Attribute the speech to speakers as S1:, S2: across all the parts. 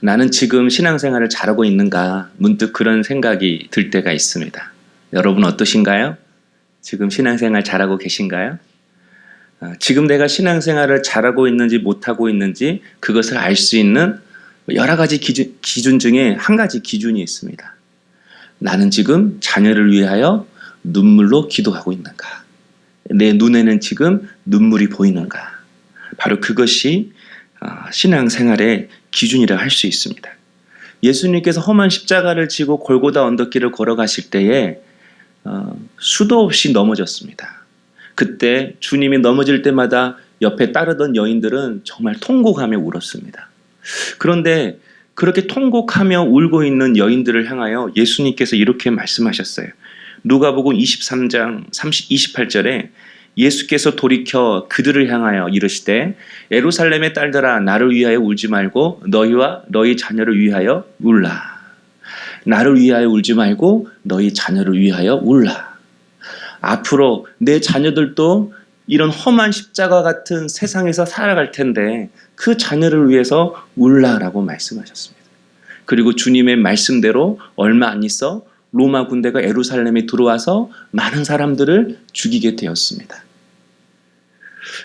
S1: 나는 지금 신앙생활을 잘하고 있는가 문득 그런 생각이 들 때가 있습니다. 여러분 어떠신가요? 지금 신앙생활 잘하고 계신가요? 지금 내가 신앙생활을 잘하고 있는지 못하고 있는지 그것을 알 수 있는 여러 가지 기준 중에 한 가지 기준이 있습니다. 나는 지금 자녀를 위하여 눈물로 기도하고 있는가? 내 눈에는 지금 눈물이 보이는가? 바로 그것이 신앙생활의 기준이라 할 수 있습니다. 예수님께서 험한 십자가를 지고 골고다 언덕길을 걸어가실 때에 수도 없이 넘어졌습니다. 그때 주님이 넘어질 때마다 옆에 따르던 여인들은 정말 통곡하며 울었습니다. 그런데 그렇게 통곡하며 울고 있는 여인들을 향하여 예수님께서 이렇게 말씀하셨어요. 누가복음 23장 28절에 예수께서 돌이켜 그들을 향하여 이르시되 예루살렘의 딸들아 나를 위하여 울지 말고 너희와 너희 자녀를 위하여 울라. 나를 위하여 울지 말고 너희 자녀를 위하여 울라. 앞으로 내 자녀들도 이런 험한 십자가 같은 세상에서 살아갈 텐데 그 자녀를 위해서 울라라고 말씀하셨습니다. 그리고 주님의 말씀대로 얼마 안 있어 로마 군대가 예루살렘에 들어와서 많은 사람들을 죽이게 되었습니다.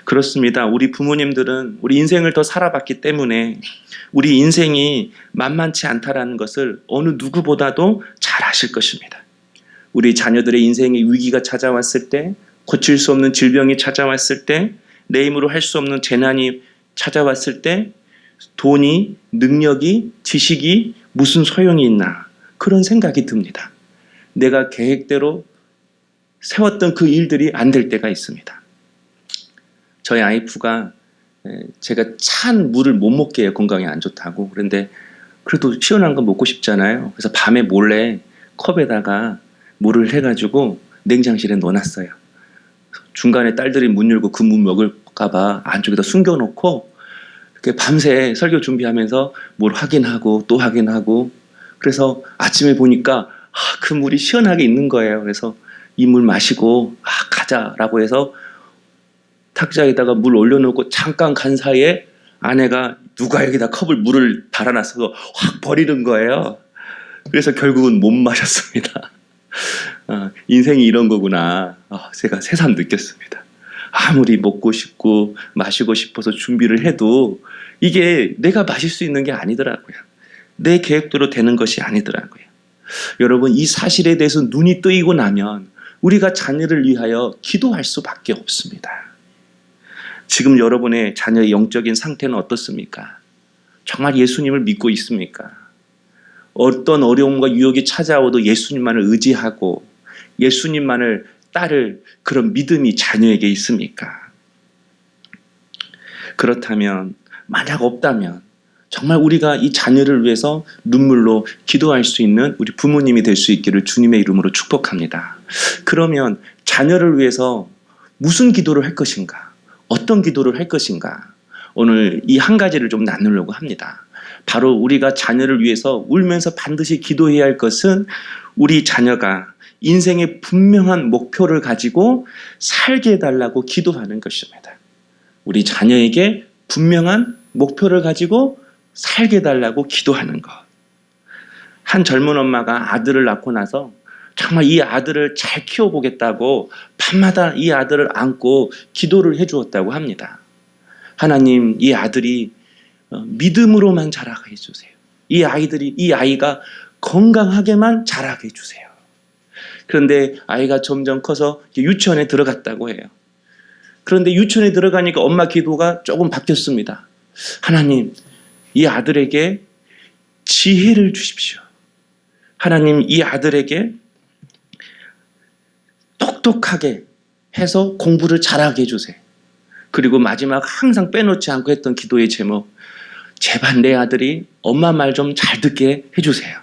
S1: 그렇습니다. 우리 부모님들은 우리 인생을 더 살아봤기 때문에 우리 인생이 만만치 않다라는 것을 어느 누구보다도 잘 아실 것입니다. 우리 자녀들의 인생의 위기가 찾아왔을 때, 고칠 수 없는 질병이 찾아왔을 때, 내 힘으로 할 수 없는 재난이 찾아왔을 때 돈이, 능력이, 지식이 무슨 소용이 있나 그런 생각이 듭니다. 내가 계획대로 세웠던 그 일들이 안 될 때가 있습니다. 저희 와이프가 제가 찬 물을 못 먹게 해요. 건강에 안 좋다고. 그런데 그래도 시원한 거 먹고 싶잖아요. 그래서 밤에 몰래 컵에다가 물을 해가지고 냉장실에 넣어놨어요. 중간에 딸들이 문 열고 그 물 먹을까봐 안쪽에다 숨겨놓고 이렇게 밤새 설교 준비하면서 뭘 확인하고 또 확인하고 그래서 아침에 보니까 그 물이 시원하게 있는 거예요. 그래서 이 물 마시고 가자라고 해서 탁자에다가 물 올려놓고 잠깐 간 사이에 아내가 누가 여기다 물을 달아놨어서 확 버리는 거예요. 그래서 결국은 못 마셨습니다. 인생이 이런 거구나. 제가 새삼 느꼈습니다. 아무리 먹고 싶고 마시고 싶어서 준비를 해도 이게 내가 마실 수 있는 게 아니더라고요. 내 계획대로 되는 것이 아니더라고요. 여러분, 이 사실에 대해서 눈이 뜨이고 나면 우리가 자녀를 위하여 기도할 수밖에 없습니다. 지금 여러분의 자녀의 영적인 상태는 어떻습니까? 정말 예수님을 믿고 있습니까? 어떤 어려움과 유혹이 찾아오도 예수님만을 의지하고 예수님만을 따를 그런 믿음이 자녀에게 있습니까? 그렇다면, 만약 없다면 정말 우리가 이 자녀를 위해서 눈물로 기도할 수 있는 우리 부모님이 될 수 있기를 주님의 이름으로 축복합니다. 그러면 자녀를 위해서 무슨 기도를 할 것인가? 어떤 기도를 할 것인가? 오늘 이 한 가지를 좀 나누려고 합니다. 바로 우리가 자녀를 위해서 울면서 반드시 기도해야 할 것은 우리 자녀가 인생의 분명한 목표를 가지고 살게 해달라고 기도하는 것입니다. 우리 자녀에게 분명한 목표를 가지고 살게 해달라고 기도하는 것. 한 젊은 엄마가 아들을 낳고 나서 정말 이 아들을 잘 키워보겠다고 밤마다 이 아들을 안고 기도를 해주었다고 합니다. 하나님, 이 아들이 믿음으로만 자라게 해주세요. 이 아이가 건강하게만 자라게 해주세요. 그런데 아이가 점점 커서 유치원에 들어갔다고 해요. 그런데 유치원에 들어가니까 엄마 기도가 조금 바뀌었습니다. 하나님, 이 아들에게 지혜를 주십시오. 하나님, 이 아들에게 똑똑하게 해서 공부를 잘하게 해주세요. 그리고 마지막 항상 빼놓지 않고 했던 기도의 제목, 제발 내 아들이 엄마 말 좀 잘 듣게 해주세요.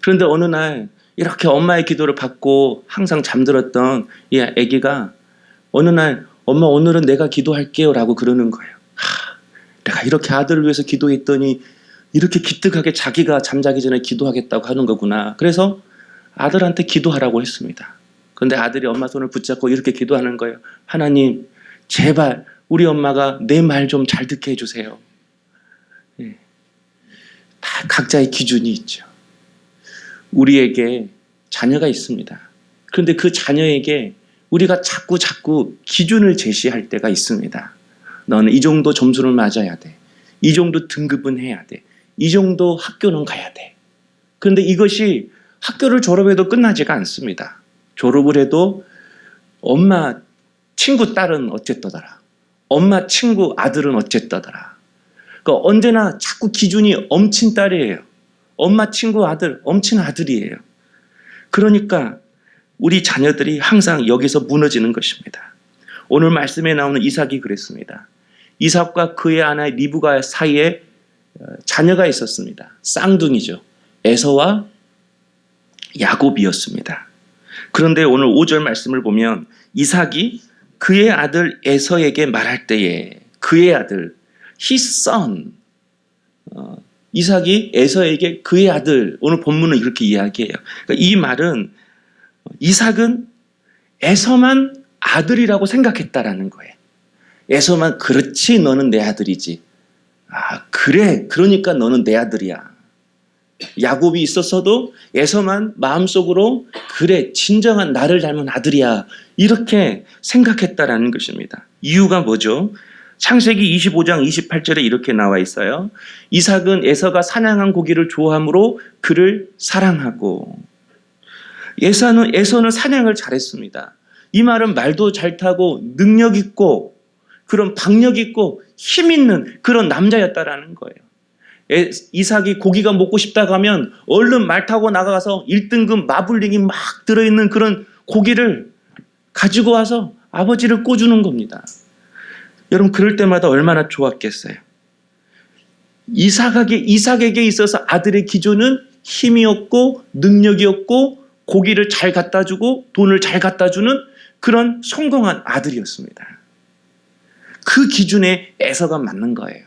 S1: 그런데 어느 날 이렇게 엄마의 기도를 받고 항상 잠들었던 이 아기가 어느 날 엄마 오늘은 내가 기도할게요 라고 그러는 거예요. 내가 이렇게 아들을 위해서 기도했더니 이렇게 기특하게 자기가 잠자기 전에 기도하겠다고 하는 거구나. 그래서 아들한테 기도하라고 했습니다. 그런데 아들이 엄마 손을 붙잡고 이렇게 기도하는 거예요. 하나님, 제발 우리 엄마가 내 말 좀 잘 듣게 해주세요. 각자의 기준이 있죠. 우리에게 자녀가 있습니다. 그런데 그 자녀에게 우리가 자꾸 기준을 제시할 때가 있습니다. 너는 이 정도 점수를 맞아야 돼. 이 정도 등급은 해야 돼. 이 정도 학교는 가야 돼. 그런데 이것이 학교를 졸업해도 끝나지가 않습니다. 졸업을 해도 엄마 친구 딸은 어쨌더라. 엄마 친구 아들은 어쨌더라. 그러니까 언제나 자꾸 기준이 엄친 딸이에요. 엄마 친구 아들, 엄친 아들이에요. 그러니까 우리 자녀들이 항상 여기서 무너지는 것입니다. 오늘 말씀에 나오는 이삭이 그랬습니다. 이삭과 그의 아내 리브가 사이에 자녀가 있었습니다. 쌍둥이죠. 에서와 야곱이었습니다. 그런데 오늘 5절 말씀을 보면 이삭이 그의 아들 에서에게 말할 때에 그의 아들 his son 이삭이 에서에게 그의 아들 오늘 본문은 이렇게 이야기해요. 그러니까 이 말은 이삭은 에서만 아들이라고 생각했다라는 거예요. 에서만 그렇지 너는 내 아들이지. 아 그래 그러니까 너는 내 아들이야. 야곱이 있었어도 에서만 마음속으로 그래 진정한 나를 닮은 아들이야 이렇게 생각했다라는 것입니다. 이유가 뭐죠? 창세기 25장 28절에 이렇게 나와 있어요. 이삭은 에서가 사냥한 고기를 좋아함으로 그를 사랑하고 에서는 사냥을 잘했습니다. 이 말은 말도 잘 타고 능력 있고 그런 박력 있고 힘 있는 그런 남자였다라는 거예요. 이삭이 고기가 먹고 싶다고 하면 얼른 말 타고 나가서 1등급 마블링이 막 들어있는 그런 고기를 가지고 와서 아버지를 꿔주는 겁니다. 여러분 그럴 때마다 얼마나 좋았겠어요. 이삭에게 있어서 아들의 기준은 힘이었고 능력이었고 고기를 잘 갖다 주고 돈을 잘 갖다 주는 그런 성공한 아들이었습니다. 그 기준에 에서가 맞는 거예요.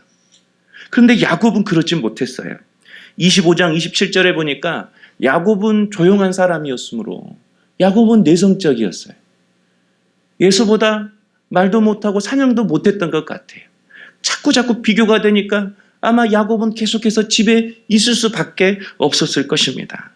S1: 그런데 야곱은 그렇지 못했어요. 25장 27절에 보니까 야곱은 조용한 사람이었으므로 야곱은 내성적이었어요. 에서보다 말도 못하고 사냥도 못했던 것 같아요. 자꾸 비교가 되니까 아마 야곱은 계속해서 집에 있을 수밖에 없었을 것입니다.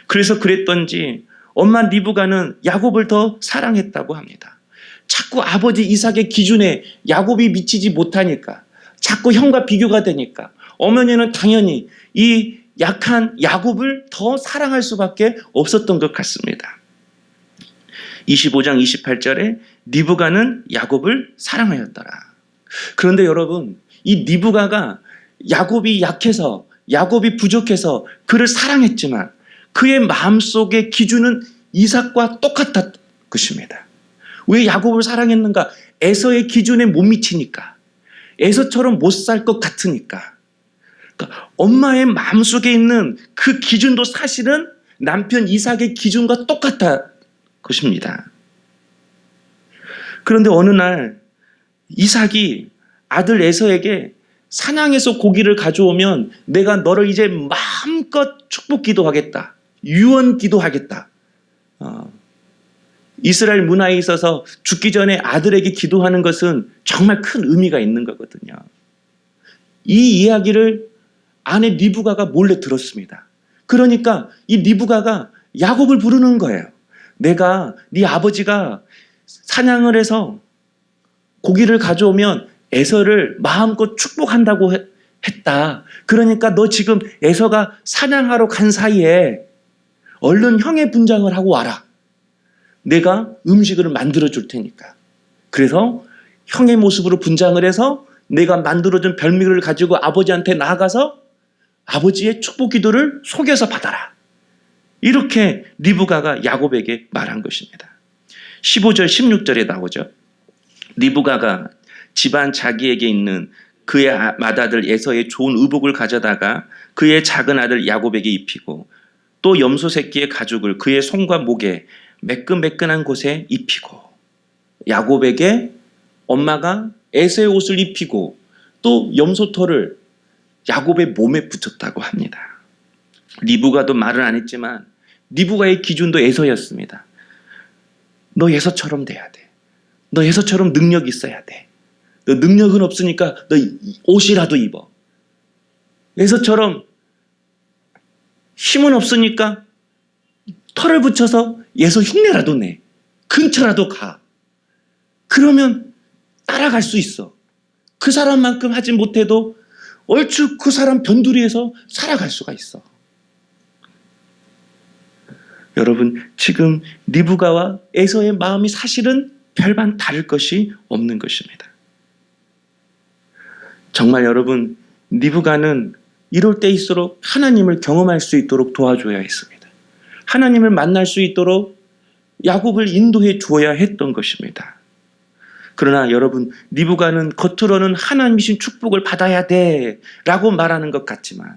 S1: 그래서 그랬던지 엄마 리브가는 야곱을 더 사랑했다고 합니다. 자꾸 아버지 이삭의 기준에 야곱이 미치지 못하니까 자꾸 형과 비교가 되니까 어머니는 당연히 이 약한 야곱을 더 사랑할 수밖에 없었던 것 같습니다. 25장 28절에 리브가는 야곱을 사랑하였더라. 그런데 여러분 이 리브가가 야곱이 약해서 야곱이 부족해서 그를 사랑했지만 그의 마음속의 기준은 이삭과 똑같았던 것입니다. 왜 야곱을 사랑했는가? 에서의 기준에 못 미치니까. 에서처럼 못 살 것 같으니까. 그러니까 엄마의 마음속에 있는 그 기준도 사실은 남편 이삭의 기준과 똑같아 것입니다. 그런데 어느 날 이삭이 아들 에서에게 사냥해서 고기를 가져오면 내가 너를 이제 마음껏 축복 기도하겠다. 유언 기도하겠다. 이스라엘 문화에 있어서 죽기 전에 아들에게 기도하는 것은 정말 큰 의미가 있는 거거든요. 이 이야기를 아내 리브가가 몰래 들었습니다. 그러니까 이 리브가가 야곱을 부르는 거예요. 내가 네 아버지가 사냥을 해서 고기를 가져오면 에서를 마음껏 축복한다고 했다. 그러니까 너 지금 에서가 사냥하러 간 사이에 얼른 형의 분장을 하고 와라. 내가 음식을 만들어 줄 테니까. 그래서 형의 모습으로 분장을 해서 내가 만들어준 별미를 가지고 아버지한테 나아가서 아버지의 축복 기도를 속여서 받아라. 이렇게 리브가가 야곱에게 말한 것입니다. 15절 16절에 나오죠. 리브가가 집안 자기에게 있는 그의 맏아들 에서의 좋은 의복을 가져다가 그의 작은 아들 야곱에게 입히고 또 염소 새끼의 가죽을 그의 손과 목에 매끈매끈한 곳에 입히고 야곱에게 엄마가 에서의 옷을 입히고 또 염소털을 야곱의 몸에 붙였다고 합니다. 리브가도 말을 안 했지만 리브가의 기준도 에서였습니다. 너 에서처럼 돼야 돼. 너 에서처럼 능력이 있어야 돼. 너 능력은 없으니까 너 옷이라도 입어. 에서처럼 힘은 없으니까 털을 붙여서 예서 흉내라도 내. 근처라도 가. 그러면 따라갈 수 있어. 그 사람만큼 하지 못해도 얼추 그 사람 변두리에서 살아갈 수가 있어. 여러분, 지금 리브가와 에서의 마음이 사실은 별반 다를 것이 없는 것입니다. 정말 여러분, 리브가는 이럴 때일수록 하나님을 경험할 수 있도록 도와줘야 했습니다. 하나님을 만날 수 있도록 야곱을 인도해 주어야 했던 것입니다. 그러나 여러분, 리브가는 겉으로는 하나님이신 축복을 받아야 돼 라고 말하는 것 같지만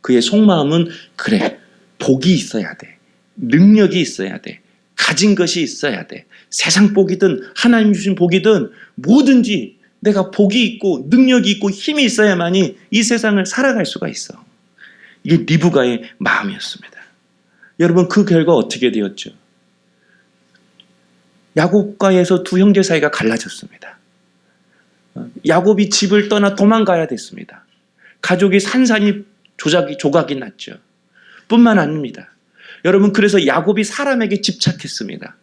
S1: 그의 속마음은 그래, 복이 있어야 돼, 능력이 있어야 돼, 가진 것이 있어야 돼, 세상 복이든 하나님 주신 복이든 뭐든지 내가 복이 있고 능력이 있고 힘이 있어야만이 이 세상을 살아갈 수가 있어. 이게 리브가의 마음이었습니다. 여러분, 그 결과 어떻게 되었죠? 야곱과 에서 두 형제 사이가 갈라졌습니다. 야곱이 집을 떠나 도망가야 됐습니다. 가족이 산산이 조각이 났죠. 뿐만 아닙니다. 여러분, 그래서 야곱이 사람에게 집착했습니다.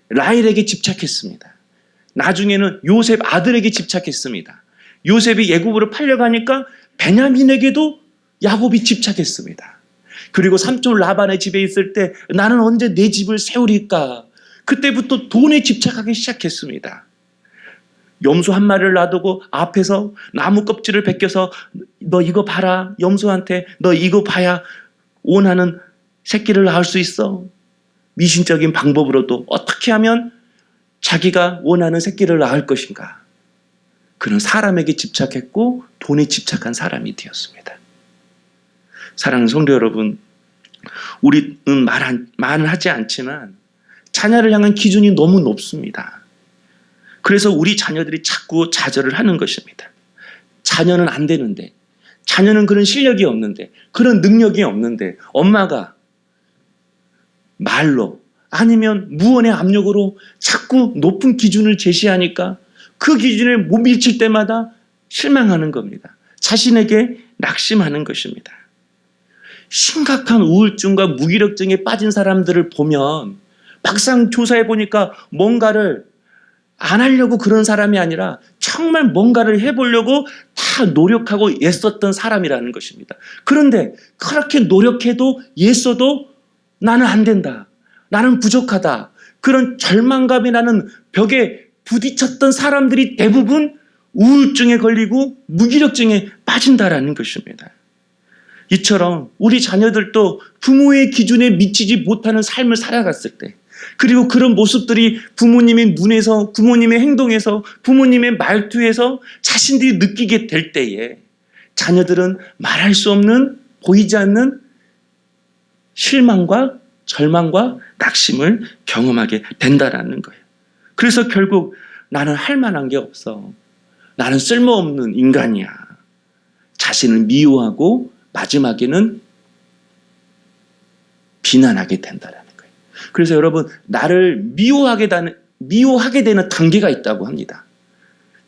S1: 라헬에게 집착했습니다. 나중에는 요셉 아들에게 집착했습니다. 요셉이 애굽으로 팔려가니까 베냐민에게도 야곱이 집착했습니다. 그리고 삼촌 라반의 집에 있을 때 나는 언제 내 집을 세우리까? 그때부터 돈에 집착하기 시작했습니다. 염소 한 마리를 놔두고 앞에서 나무 껍질을 벗겨서 너 이거 봐라. 염소한테 너 이거 봐야 원하는 새끼를 낳을 수 있어. 미신적인 방법으로도 어떻게 하면 자기가 원하는 새끼를 낳을 것인가. 그는 사람에게 집착했고 돈에 집착한 사람이 되었습니다. 사랑하는 성도 여러분, 우리는 말은 하지 않지만 자녀를 향한 기준이 너무 높습니다. 그래서 우리 자녀들이 자꾸 좌절을 하는 것입니다. 자녀는 안 되는데, 자녀는 그런 실력이 없는데, 그런 능력이 없는데 엄마가 말로 아니면 무언의 압력으로 자꾸 높은 기준을 제시하니까 그 기준에 못 미칠 때마다 실망하는 겁니다. 자신에게 낙심하는 것입니다. 심각한 우울증과 무기력증에 빠진 사람들을 보면 막상 조사해 보니까 뭔가를 안 하려고 그런 사람이 아니라 정말 뭔가를 해보려고 다 노력하고 애썼던 사람이라는 것입니다. 그런데 그렇게 노력해도 애써도 나는 안 된다, 나는 부족하다, 그런 절망감이라는 벽에 부딪혔던 사람들이 대부분 우울증에 걸리고 무기력증에 빠진다라는 것입니다. 이처럼 우리 자녀들도 부모의 기준에 미치지 못하는 삶을 살아갔을 때, 그리고 그런 모습들이 부모님의 눈에서, 부모님의 행동에서, 부모님의 말투에서 자신들이 느끼게 될 때에 자녀들은 말할 수 없는, 보이지 않는 실망과 절망과 낙심을 경험하게 된다라는 거예요. 그래서 결국 나는 할 만한 게 없어, 나는 쓸모없는 인간이야, 자신을 미워하고 마지막에는 비난하게 된다라는 거예요. 그래서 여러분, 나를 미워하게 되는 단계가 있다고 합니다.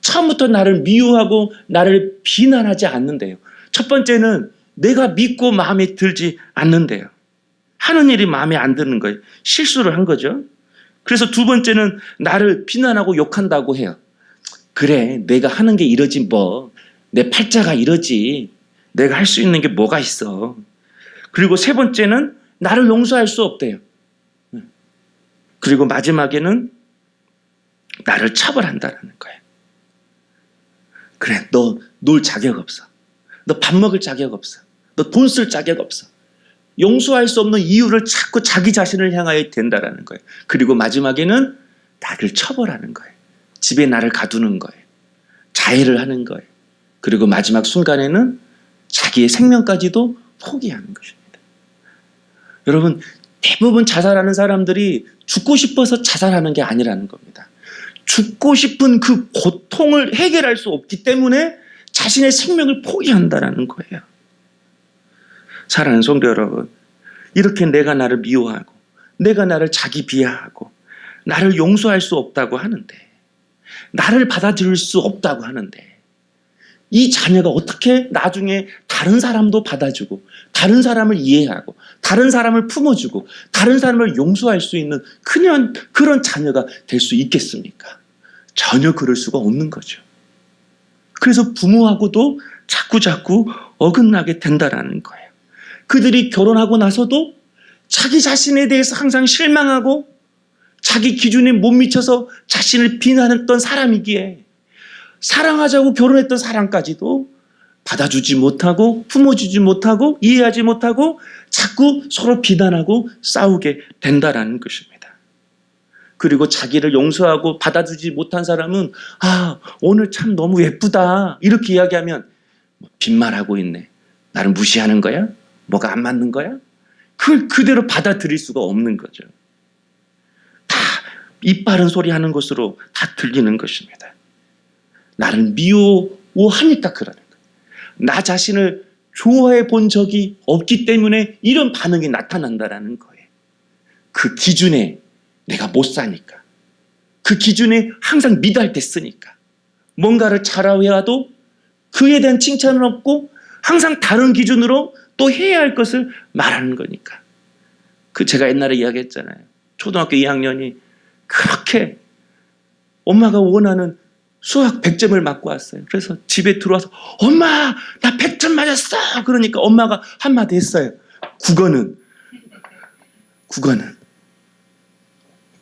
S1: 처음부터 나를 미워하고 나를 비난하지 않는데요. 첫 번째는 내가 믿고 마음에 들지 않는데요. 하는 일이 마음에 안 드는 거예요. 실수를 한 거죠. 그래서 두 번째는 나를 비난하고 욕한다고 해요. 그래, 내가 하는 게 이러지 뭐. 내 팔자가 이러지. 내가 할 수 있는 게 뭐가 있어. 그리고 세 번째는 나를 용서할 수 없대요. 그리고 마지막에는 나를 처벌한다라는 거예요. 그래, 너 놀 자격 없어. 너 밥 먹을 자격 없어. 너 돈 쓸 자격 없어. 용서할 수 없는 이유를 찾고 자기 자신을 향하여 된다라는 거예요. 그리고 마지막에는 나를 처벌하는 거예요. 집에 나를 가두는 거예요. 자해를 하는 거예요. 그리고 마지막 순간에는 자기의 생명까지도 포기하는 것입니다. 여러분, 대부분 자살하는 사람들이 죽고 싶어서 자살하는 게 아니라는 겁니다. 죽고 싶은 그 고통을 해결할 수 없기 때문에 자신의 생명을 포기한다라는 거예요. 사랑하는 성도 여러분, 이렇게 내가 나를 미워하고 내가 나를 자기 비하하고 나를 용서할 수 없다고 하는데, 나를 받아들일 수 없다고 하는데, 이 자녀가 어떻게 나중에 다른 사람도 받아주고 다른 사람을 이해하고 다른 사람을 품어주고 다른 사람을 용서할 수 있는 그런 자녀가 될 수 있겠습니까? 전혀 그럴 수가 없는 거죠. 그래서 부모하고도 자꾸 어긋나게 된다라는 거예요. 그들이 결혼하고 나서도 자기 자신에 대해서 항상 실망하고 자기 기준에 못 미쳐서 자신을 비난했던 사람이기에 사랑하자고 결혼했던 사람까지도 받아주지 못하고 품어주지 못하고 이해하지 못하고 자꾸 서로 비난하고 싸우게 된다라는 것입니다. 그리고 자기를 용서하고 받아주지 못한 사람은 오늘 참 너무 예쁘다 이렇게 이야기하면 빈말하고 있네. 나를 무시하는 거야? 뭐가 안 맞는 거야? 그걸 그대로 받아들일 수가 없는 거죠. 다 입 바른 소리 하는 것으로 다 들리는 것입니다. 나를 미워하니까 그러는 거예요. 나 자신을 좋아해 본 적이 없기 때문에 이런 반응이 나타난다라는 거예요. 그 기준에 내가 못 사니까. 그 기준에 항상 미달됐으니까. 뭔가를 잘해와도 그에 대한 칭찬은 없고 항상 다른 기준으로 또 해야 할 것을 말하는 거니까. 제가 옛날에 이야기했잖아요. 초등학교 2학년이 그렇게 엄마가 원하는 수학 100점을 맞고 왔어요. 그래서 집에 들어와서 엄마 나 100점 맞았어. 그러니까 엄마가 한마디 했어요. 국어는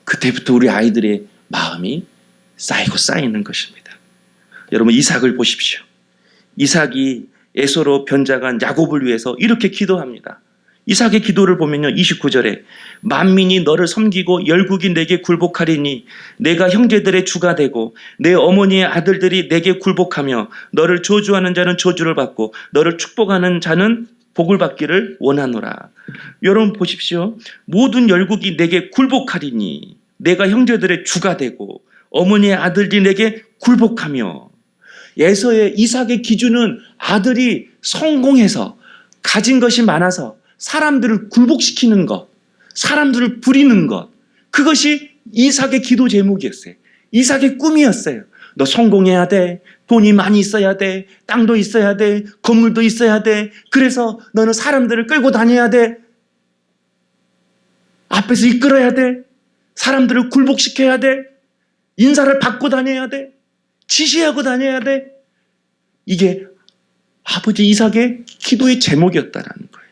S1: 그때부터 우리 아이들의 마음이 쌓이는 것입니다. 여러분 이삭을 보십시오. 이삭이 에서로 변장한 야곱을 위해서 이렇게 기도합니다. 이삭의 기도를 보면요. 29절에 만민이 너를 섬기고 열국이 내게 굴복하리니 내가 형제들의 주가 되고 내 어머니의 아들들이 내게 굴복하며 너를 저주하는 자는 저주를 받고 너를 축복하는 자는 복을 받기를 원하노라. 여러분 보십시오. 모든 열국이 내게 굴복하리니 내가 형제들의 주가 되고 어머니의 아들들이 내게 굴복하며 에서의 이삭의 기준은 아들이 성공해서 가진 것이 많아서 사람들을 굴복시키는 것, 사람들을 부리는 것, 그것이 이삭의 기도 제목이었어요. 이삭의 꿈이었어요. 너 성공해야 돼. 돈이 많이 있어야 돼. 땅도 있어야 돼. 건물도 있어야 돼. 그래서 너는 사람들을 끌고 다녀야 돼. 앞에서 이끌어야 돼. 사람들을 굴복시켜야 돼. 인사를 받고 다녀야 돼. 지시하고 다녀야 돼. 이게 아버지 이삭의 기도의 제목이었다라는 거예요.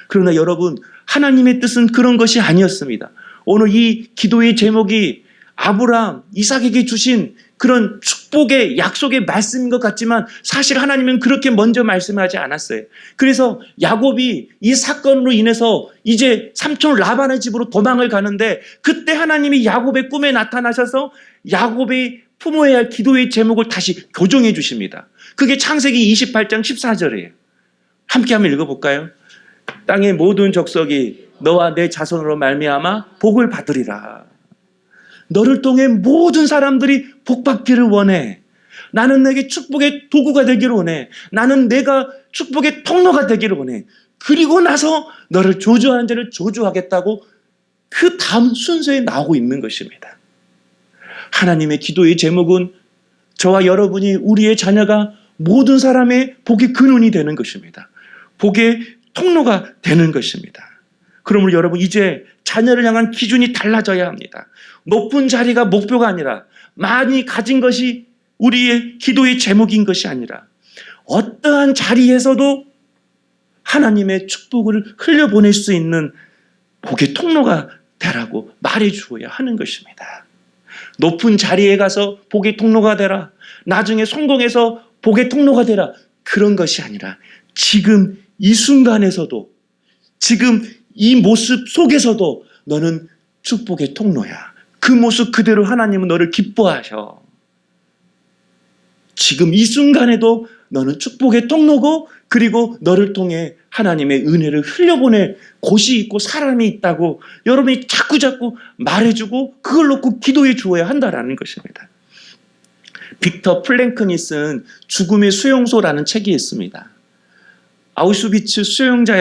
S1: 그러나 여러분 하나님의 뜻은 그런 것이 아니었습니다. 오늘 이 기도의 제목이 아브라함, 이삭에게 주신 그런 축복의 약속의 말씀인 것 같지만 사실 하나님은 그렇게 먼저 말씀하지 않았어요. 그래서 야곱이 이 사건으로 인해서 이제 삼촌 라반의 집으로 도망을 가는데 그때 하나님이 야곱의 꿈에 나타나셔서 야곱이 품어야 할 기도의 제목을 다시 교정해 주십니다. 그게 창세기 28장 14절이에요. 함께 한번 읽어볼까요? 땅의 모든 족속이 너와 내 자손으로 말미암아 복을 받으리라. 너를 통해 모든 사람들이 복받기를 원해. 나는 내게 축복의 도구가 되기를 원해. 나는 내가 축복의 통로가 되기를 원해. 그리고 나서 너를 저주하는 자를 저주하겠다고 그 다음 순서에 나오고 있는 것입니다. 하나님의 기도의 제목은 저와 여러분이 우리의 자녀가 모든 사람의 복의 근원이 되는 것입니다. 복의 통로가 되는 것입니다. 그러므로 여러분 이제 자녀를 향한 기준이 달라져야 합니다. 높은 자리가 목표가 아니라 많이 가진 것이 우리의 기도의 제목인 것이 아니라 어떠한 자리에서도 하나님의 축복을 흘려보낼 수 있는 복의 통로가 되라고 말해 주어야 하는 것입니다. 높은 자리에 가서 복의 통로가 되라. 나중에 성공해서 복의 통로가 되라. 그런 것이 아니라 지금 이 순간에서도 지금 이 모습 속에서도 너는 축복의 통로야. 그 모습 그대로 하나님은 너를 기뻐하셔. 지금 이 순간에도 너는 축복의 통로고 그리고 너를 통해 하나님의 은혜를 흘려보낼 곳이 있고 사람이 있다고 여러분이 자꾸 말해주고 그걸 놓고 기도해 주어야 한다라는 것입니다. 빅터 플랭크니 쓴 죽음의 수용소라는 책이 있습니다. 아우슈비츠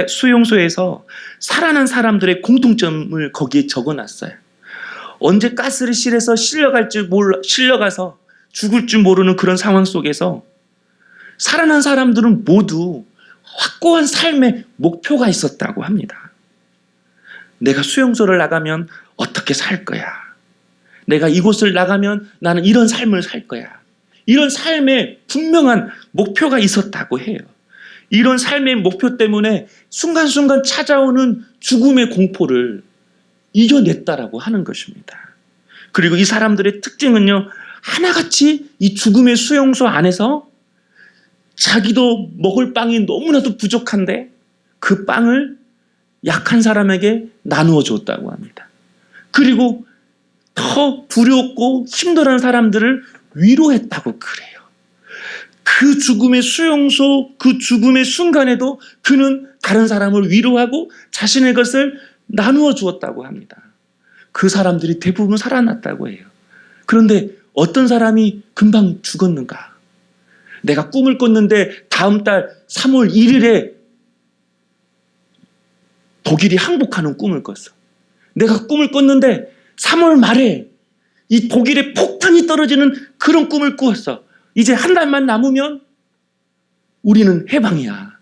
S1: 수용소에서 살아난 사람들의 공통점을 거기에 적어놨어요. 언제 가스실에서 실려가서 죽을 줄 모르는 그런 상황 속에서 살아난 사람들은 모두 확고한 삶의 목표가 있었다고 합니다. 내가 수용소를 나가면 어떻게 살 거야? 내가 이곳을 나가면 나는 이런 삶을 살 거야. 이런 삶의 분명한 목표가 있었다고 해요. 이런 삶의 목표 때문에 순간순간 찾아오는 죽음의 공포를 이겨냈다라고 하는 것입니다. 그리고 이 사람들의 특징은요, 하나같이 이 죽음의 수용소 안에서 자기도 먹을 빵이 너무나도 부족한데 그 빵을 약한 사람에게 나누어 줬다고 합니다. 그리고 더 두렵고 힘들어하는 사람들을 위로했다고 그래요. 그 죽음의 수용소, 그 죽음의 순간에도 그는 다른 사람을 위로하고 자신의 것을 나누어 주었다고 합니다. 그 사람들이 대부분 살아났다고 해요. 그런데 어떤 사람이 금방 죽었는가? 내가 꿈을 꿨는데 다음 달 3월 1일에 독일이 항복하는 꿈을 꿨어. 내가 꿈을 꿨는데 3월 말에 이 독일에 폭탄이 떨어지는 그런 꿈을 꾸었어. 이제 한 달만 남으면 우리는 해방이야.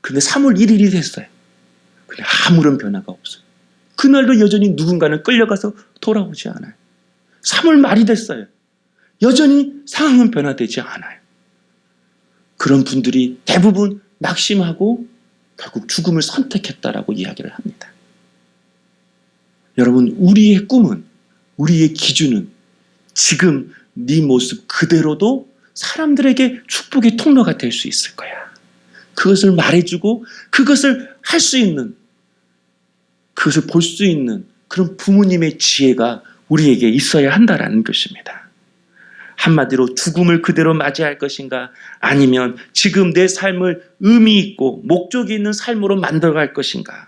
S1: 근데 3월 1일이 됐어요. 근데 아무런 변화가 없어요. 그날도 여전히 누군가는 끌려가서 돌아오지 않아요. 3월 말이 됐어요. 여전히 상황은 변화되지 않아요. 그런 분들이 대부분 낙심하고 결국 죽음을 선택했다라고 이야기를 합니다. 여러분, 우리의 꿈은, 우리의 기준은 지금 네 모습 그대로도 사람들에게 축복의 통로가 될 수 있을 거야. 그것을 말해주고 그것을 할 수 있는, 그것을 볼 수 있는 그런 부모님의 지혜가 우리에게 있어야 한다라는 것입니다. 한마디로 죽음을 그대로 맞이할 것인가, 아니면 지금 내 삶을 의미 있고 목적이 있는 삶으로 만들어갈 것인가.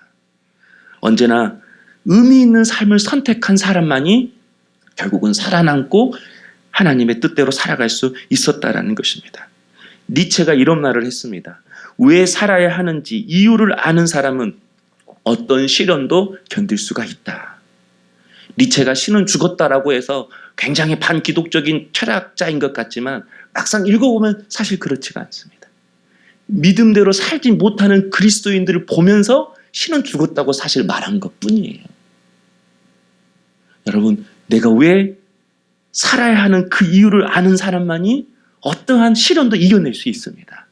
S1: 언제나 의미 있는 삶을 선택한 사람만이 결국은 살아남고 하나님의 뜻대로 살아갈 수 있었다라는 것입니다. 니체가 이런 말을 했습니다. 왜 살아야 하는지 이유를 아는 사람은 어떤 시련도 견딜 수가 있다. 니체가 신은 죽었다라고 해서 굉장히 반기독적인 철학자인 것 같지만 막상 읽어보면 사실 그렇지가 않습니다. 믿음대로 살지 못하는 그리스도인들을 보면서 신은 죽었다고 사실 말한 것뿐이에요. 여러분, 내가 왜 살아야 하는 그 이유를 아는 사람만이 어떠한 시련도 이겨낼 수 있습니다.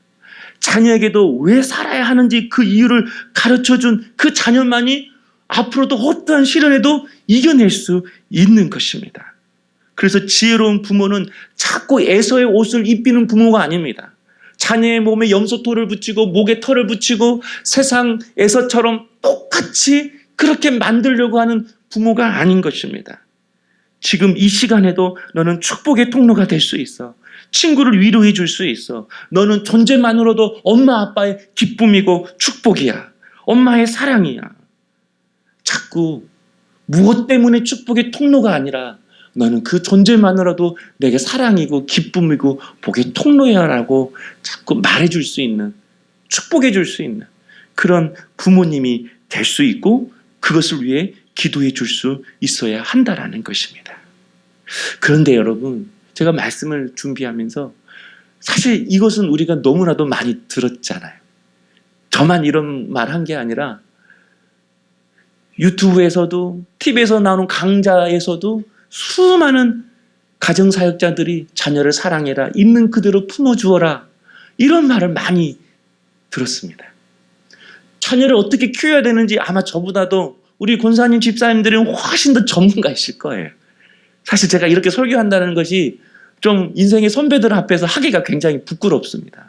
S1: 자녀에게도 왜 살아야 하는지 그 이유를 가르쳐준 그 자녀만이 앞으로도 어떠한 시련에도 이겨낼 수 있는 것입니다. 그래서 지혜로운 부모는 자꾸 에서의 옷을 입히는 부모가 아닙니다. 자녀의 몸에 염소털을 붙이고 목에 털을 붙이고 세상 에서처럼 똑같이 그렇게 만들려고 하는 부모가 아닌 것입니다. 지금 이 시간에도 너는 축복의 통로가 될 수 있어. 친구를 위로해 줄 수 있어. 너는 존재만으로도 엄마 아빠의 기쁨이고 축복이야. 엄마의 사랑이야. 자꾸 무엇 때문에 축복의 통로가 아니라 너는 그 존재만으로도 내게 사랑이고 기쁨이고 복의 통로야 라고 자꾸 말해줄 수 있는, 축복해 줄 수 있는 그런 부모님이 될 수 있고 그것을 위해 기도해 줄 수 있어야 한다라는 것입니다. 그런데 여러분, 제가 말씀을 준비하면서 사실 이것은 우리가 너무나도 많이 들었잖아요. 저만 이런 말 한 게 아니라 유튜브에서도 TV에서 나오는 강좌에서도 수많은 가정사역자들이 자녀를 사랑해라, 있는 그대로 품어주어라, 이런 말을 많이 들었습니다. 자녀를 어떻게 키워야 되는지 아마 저보다도 우리 권사님 집사님들은 훨씬 더 전문가이실 거예요. 사실 제가 이렇게 설교한다는 것이 좀 인생의 선배들 앞에서 하기가 굉장히 부끄럽습니다.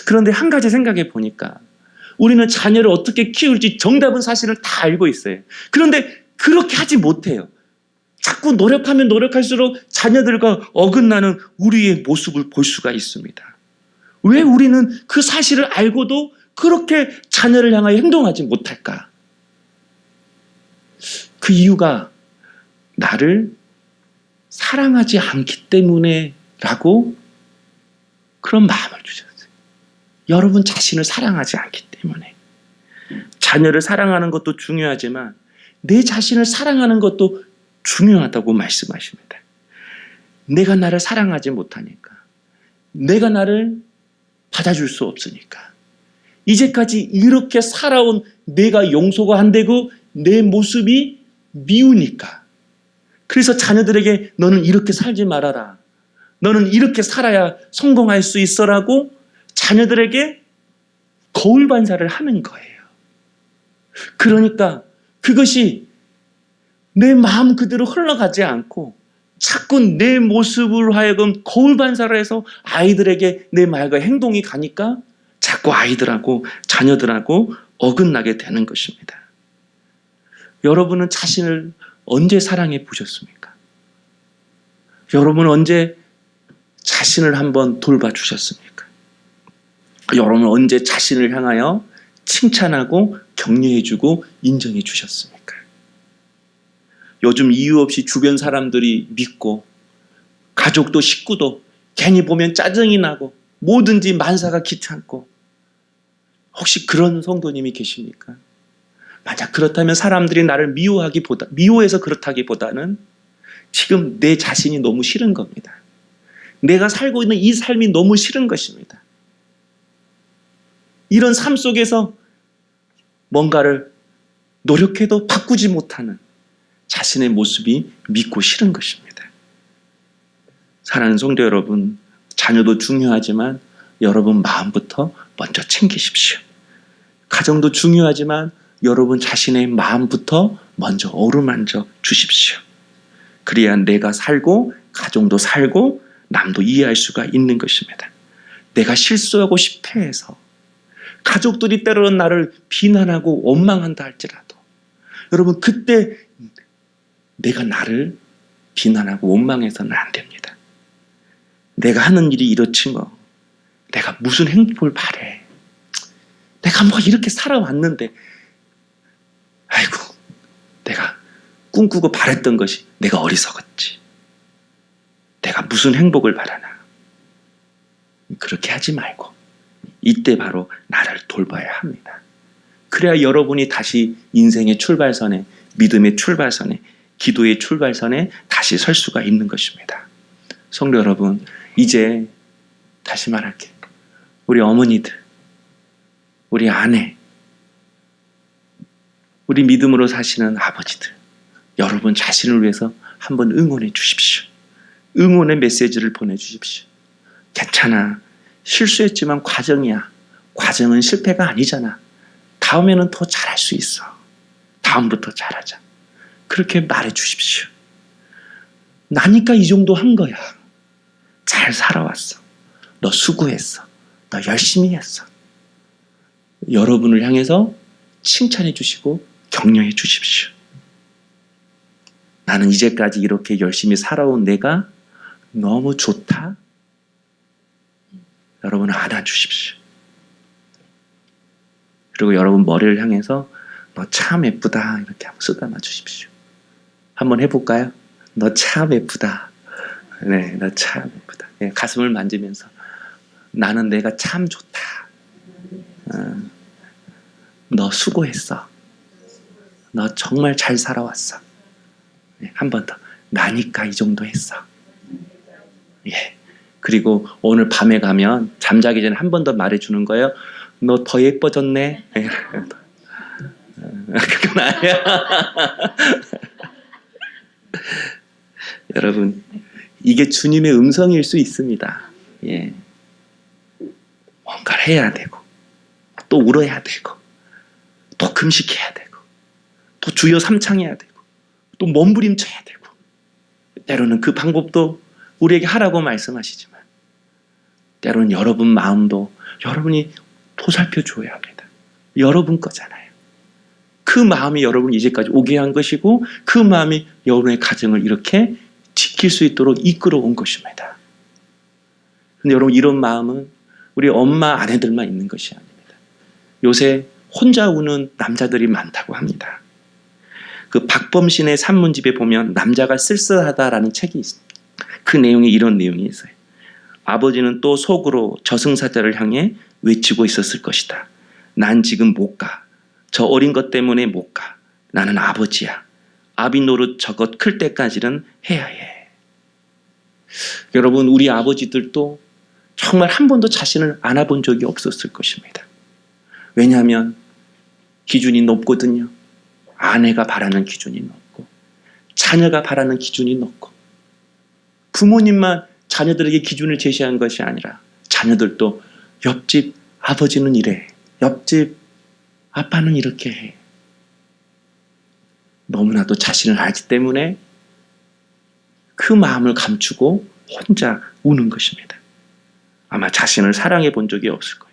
S1: 그런데 한 가지 생각해 보니까 우리는 자녀를 어떻게 키울지 정답은 사실은 다 알고 있어요. 그런데 그렇게 하지 못해요. 자꾸 노력하면 노력할수록 자녀들과 어긋나는 우리의 모습을 볼 수가 있습니다. 왜 우리는 그 사실을 알고도 그렇게 자녀를 향하여 행동하지 못할까? 그 이유가 나를 사랑하지 않기 때문에 라고 그런 마음을 주셨어요. 여러분 자신을 사랑하지 않기 때문에. 자녀를 사랑하는 것도 중요하지만 내 자신을 사랑하는 것도 중요하다고 말씀하십니다. 내가 나를 사랑하지 못하니까, 내가 나를 받아줄 수 없으니까, 이제까지 이렇게 살아온 내가 용서가 안 되고 내 모습이 미우니까. 그래서 자녀들에게 너는 이렇게 살지 말아라. 너는 이렇게 살아야 성공할 수 있어라고 자녀들에게 거울 반사를 하는 거예요. 그러니까 그것이 내 마음 그대로 흘러가지 않고 자꾸 내 모습으로 하여금 거울 반사를 해서 아이들에게 내 말과 행동이 가니까 자꾸 아이들하고 자녀들하고 어긋나게 되는 것입니다. 여러분은 자신을 언제 사랑해 보셨습니까? 여러분은 언제 자신을 한번 돌봐주셨습니까? 여러분은 언제 자신을 향하여 칭찬하고 격려해주고 인정해주셨습니까? 요즘 이유 없이 주변 사람들이 믿고 가족도 식구도 괜히 보면 짜증이 나고 뭐든지 만사가 귀찮고 혹시 그런 성도님이 계십니까? 만약 그렇다면 사람들이 나를 미워해서 그렇다기보다는 지금 내 자신이 너무 싫은 겁니다. 내가 살고 있는 이 삶이 너무 싫은 것입니다. 이런 삶 속에서 뭔가를 노력해도 바꾸지 못하는 자신의 모습이 믿고 싫은 것입니다. 사랑하는 성도 여러분, 자녀도 중요하지만 여러분 마음부터 먼저 챙기십시오. 가정도 중요하지만 여러분 자신의 마음부터 먼저 어루만져 주십시오. 그래야 내가 살고 가정도 살고 남도 이해할 수가 있는 것입니다. 내가 실수하고 싶어해서 가족들이 때로는 나를 비난하고 원망한다 할지라도 여러분 그때 내가 나를 비난하고 원망해서는 안 됩니다. 내가 하는 일이 이렇지 뭐. 내가 무슨 행복을 바래. 내가 뭐 이렇게 살아왔는데 아이고 내가 꿈꾸고 바랬던 것이 내가 어리석었지. 내가 무슨 행복을 바라나. 그렇게 하지 말고 이때 바로 나를 돌봐야 합니다. 그래야 여러분이 다시 인생의 출발선에, 믿음의 출발선에, 기도의 출발선에 다시 설 수가 있는 것입니다. 성도 여러분, 이제 다시 말할게요. 우리 어머니들, 우리 아내, 우리 믿음으로 사시는 아버지들, 여러분 자신을 위해서 한번 응원해 주십시오. 응원의 메시지를 보내주십시오. 괜찮아. 실수했지만 과정이야. 과정은 실패가 아니잖아. 다음에는 더 잘할 수 있어. 다음부터 잘하자. 그렇게 말해 주십시오. 나니까 이 정도 한 거야. 잘 살아왔어. 너 수고했어. 너 열심히 했어. 여러분을 향해서 칭찬해 주시고 격려해 주십시오. 나는 이제까지 이렇게 열심히 살아온 내가 너무 좋다. 여러분을 안아주십시오. 그리고 여러분 머리를 향해서 너 참 예쁘다 이렇게 한번 쓰다마 주십시오. 한번 해볼까요? 너 참 예쁘다. 네, 너 참 예쁘다. 네, 가슴을 만지면서 나는 내가 참 좋다. 너 수고했어. 너 정말 잘 살아왔어. 네, 한 번 더. 나니까 이 정도 했어. 예. 그리고 오늘 밤에 가면 잠자기 전에 한 번 더 말해주는 거예요. 너 더 예뻐졌네. 예. 그건 아니야. 여러분, 이게 주님의 음성일 수 있습니다. 예. 뭔가를 해야 되고, 또 울어야 되고, 또 금식해야 되고, 또 주여 삼창해야 되고, 또 몸부림쳐야 되고, 때로는 그 방법도 우리에게 하라고 말씀하시지만, 때로는 여러분 마음도 여러분이 보살펴 줘야 합니다. 여러분 거잖아요. 그 마음이 여러분 이제까지 오게 한 것이고 그 마음이 여러분의 가정을 이렇게 지킬 수 있도록 이끌어 온 것입니다. 근데 여러분 이런 마음은 우리 엄마 아내들만 있는 것이 아닙니다. 요새 혼자 우는 남자들이 많다고 합니다. 그 박범신의 산문집에 보면 남자가 쓸쓸하다라는 책이 있습니다. 그 내용에 이런 내용이 있어요. 아버지는 또 속으로 저승사자를 향해 외치고 있었을 것이다. 난 지금 못 가. 저 어린 것 때문에 못 가. 나는 아버지야. 아비 노릇 저것 클 때까지는 해야 해. 여러분 우리 아버지들도 정말 한 번도 자신을 안아본 적이 없었을 것입니다. 왜냐하면 기준이 높거든요. 아내가 바라는 기준이 높고 자녀가 바라는 기준이 높고 부모님만 자녀들에게 기준을 제시한 것이 아니라 자녀들도 옆집 아버지는 이래, 옆집 아빠는 이렇게 해. 너무나도 자신을 알기 때문에 그 마음을 감추고 혼자 우는 것입니다. 아마 자신을 사랑해 본 적이 없을 거예요.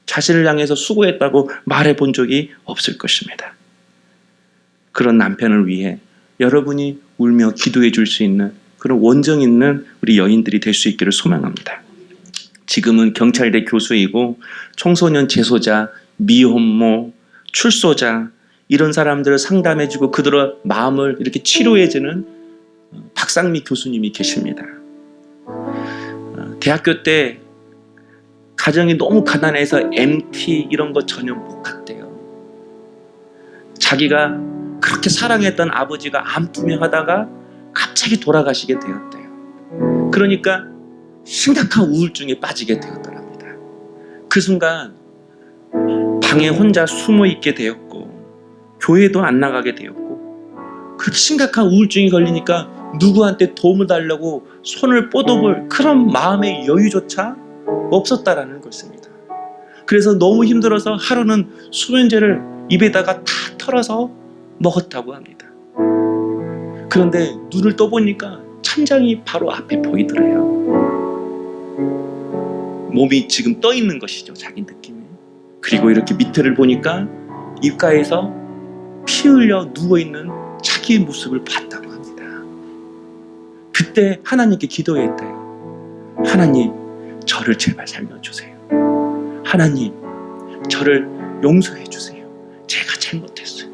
S1: 자신을 향해서 수고했다고 말해 본 적이 없을 것입니다. 그런 남편을 위해 여러분이 울며 기도해 줄 수 있는 그런 원정 있는 우리 여인들이 될 수 있기를 소망합니다. 지금은 경찰대 교수이고 청소년 재소자, 미혼모, 출소자 이런 사람들을 상담해주고 그들의 마음을 이렇게 치료해주는 박상미 교수님이 계십니다. 대학교 때 가정이 너무 가난해서 MT 이런 거 전혀 못 갔대요. 자기가 그렇게 사랑했던 아버지가 암투명하다가 갑자기 돌아가시게 되었대요. 그러니까 심각한 우울증에 빠지게 되었더랍니다. 그 순간 방에 혼자 숨어 있게 되었고 교회도 안 나가게 되었고 그렇게 심각한 우울증이 걸리니까 누구한테 도움을 달라고 손을 뻗어볼 그런 마음의 여유조차 없었다라는 것입니다. 그래서 너무 힘들어서 하루는 수면제를 입에다가 다 털어서 먹었다고 합니다. 그런데 눈을 떠보니까 천장이 바로 앞에 보이더래요. 몸이 지금 떠 있는 것이죠, 자기 느낌에. 그리고 이렇게 밑에를 보니까 입가에서 피 흘려 누워있는 자기의 모습을 봤다고 합니다. 그때 하나님께 기도했대요. 하나님, 저를 제발 살려주세요. 하나님, 저를 용서해 주세요. 제가 잘못했어요.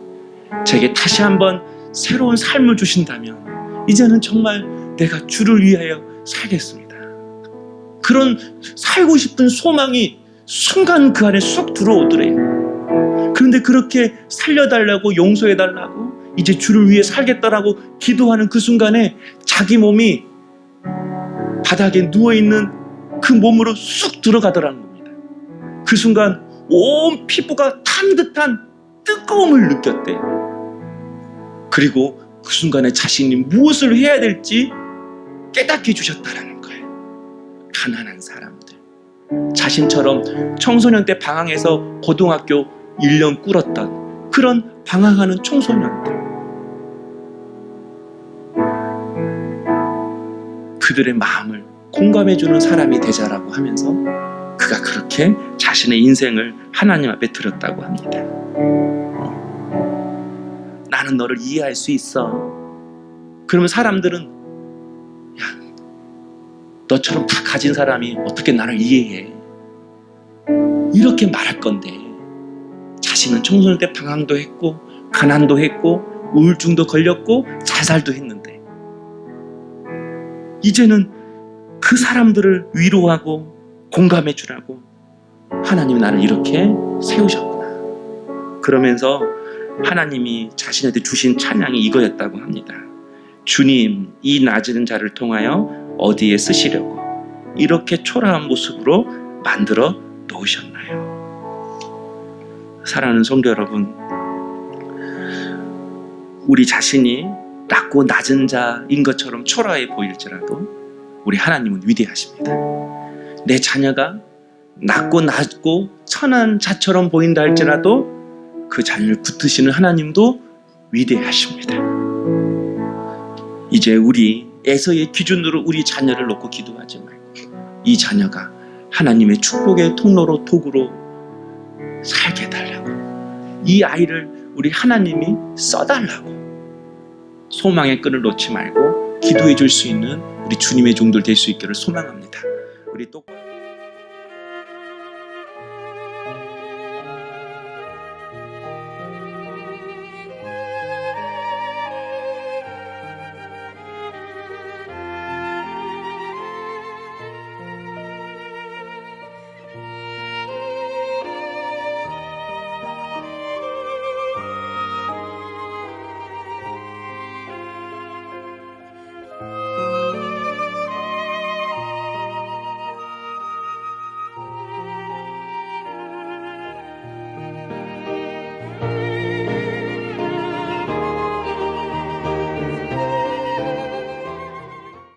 S1: 제게 다시 한번 새로운 삶을 주신다면 이제는 정말 내가 주를 위하여 살겠습니다. 그런 살고 싶은 소망이 순간 그 안에 쑥 들어오더래요. 그런데 그렇게 살려달라고 용서해달라고 이제 주를 위해 살겠다라고 기도하는 그 순간에 자기 몸이 바닥에 누워있는 그 몸으로 쑥 들어가더라는 겁니다. 그 순간 온 피부가 탄 듯한 뜨거움을 느꼈대요. 그리고 그 순간에 자신이 무엇을 해야 될지 깨닫게 해주셨다라는 거예요. 가난한 사람들, 자신처럼 청소년 때 방황해서 고등학교 1년 꿇었던 그런 방황하는 청소년들, 그들의 마음을 공감해주는 사람이 되자라고 하면서 그가 그렇게 자신의 인생을 하나님 앞에 드렸다고 합니다. 나는 너를 이해할 수 있어. 그러면 사람들은 야, 너처럼 다 가진 사람이 어떻게 나를 이해해? 이렇게 말할 건데 자신은 청소년 때 방황도 했고 가난도 했고 우울증도 걸렸고 자살도 했는데 이제는 그 사람들을 위로하고 공감해 주라고 하나님이 나를 이렇게 세우셨구나. 그러면서 하나님이 자신한테 주신 찬양이 이거였다고 합니다. 주님, 이 낮은 자를 통하여 어디에 쓰시려고 이렇게 초라한 모습으로 만들어 놓으셨나요? 사랑하는 성도 여러분, 우리 자신이 낮고 낮은 자인 것처럼 초라해 보일지라도 우리 하나님은 위대하십니다. 내 자녀가 낮고 천한 자처럼 보인다 할지라도 그 자녀를 붙드시는 하나님도 위대하십니다. 이제 우리 에서의 기준으로 우리 자녀를 놓고 기도하지 말고 이 자녀가 하나님의 축복의 통로로 도구로 살게 해달라고, 이 아이를 우리 하나님이 써달라고 소망의 끈을 놓지 말고 기도해 줄 수 있는 우리 주님의 종들 될 수 있기를 소망합니다. 우리 똑바로